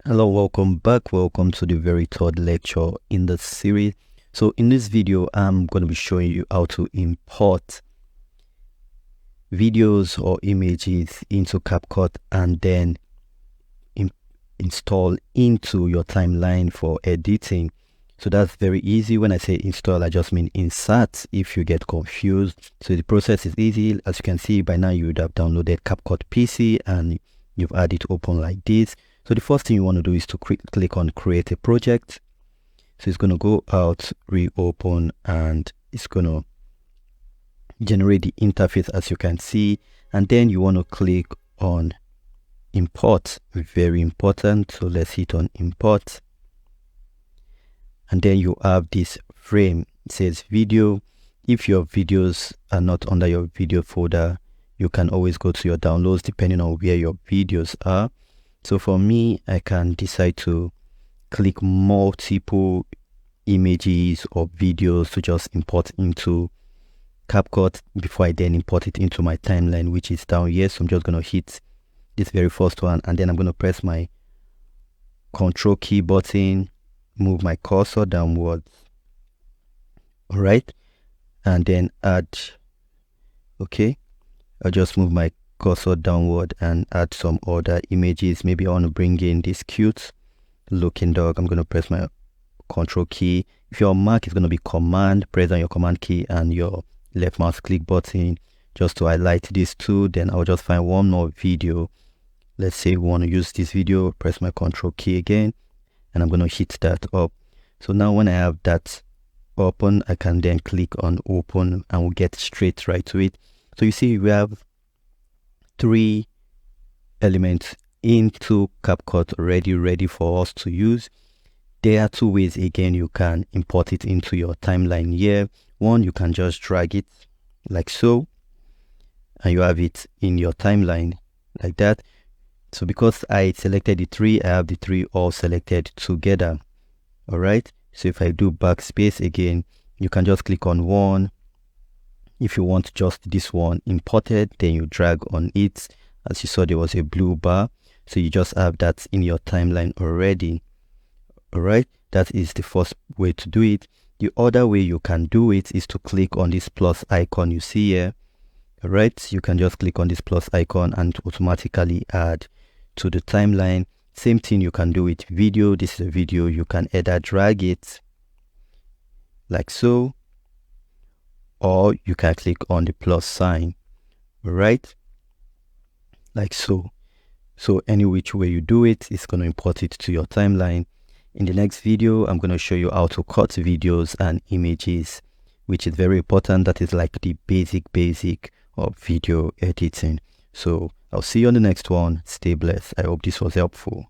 Hello, welcome back. Welcome to the very third lecture in the series. So in this video, I'm going to be showing you how to import videos or images into Capcut and then install into your timeline for editing. So that's very easy. When I say install, I just mean insert if you get confused. So the process is easy. As you can see by now, you would have downloaded Capcut PC and you've had it open like this. So the first thing you want to do is to click on create a project. So it's going to go out, reopen, and it's going to generate the interface as you can see. And then you want to click on import, very important. So let's hit on import. And then you have this frame. It says video. If your videos are not under your video folder, you can always go to your downloads depending on where your videos are. So for me, I can decide to click multiple images or videos to just import into Capcut before I then import it into my timeline, which is down here. So I'm just going to hit this very first one, and then I'm going to press my Control key button, move my cursor downwards. All right. And then add, okay. I'll just move my cursor downward and add some other images. Maybe I want to bring in this cute looking dog. I'm going to press my Control key. If you're on Mac, it's going to be Command. Press on your Command key and your left mouse click button just to highlight these two. Then I'll just find one more video. Let's say we want to use this video. Press my Control key again, and I'm going to hit that up. So now when I have that open, I can then click on open and we'll get straight right to it. So you see we have 3 elements into Capcut already ready for us to use. There are 2 ways again you can import it into your timeline here. One, you can just drag it like so and you have it in your timeline like that. So because I selected the 3, I have the 3 all selected together. All right, so if I do backspace again, you can just click on one. If you want just this one imported, then you drag on it. As you saw, there was a blue bar. So you just have that in your timeline already. All right, that is the first way to do it. The other way you can do it is to click on this plus icon you see here. All right, you can just click on this plus icon and automatically add to the timeline. Same thing you can do with video. This is a video. You can either drag it like so, or you can click on the plus sign, right? Like so. So any which way you do it, it's going to import it to your timeline. In the next video, I'm going to show you how to cut videos and images, which is very important. That is like the basic of video editing. So I'll see you on the next one. Stay blessed. I hope this was helpful.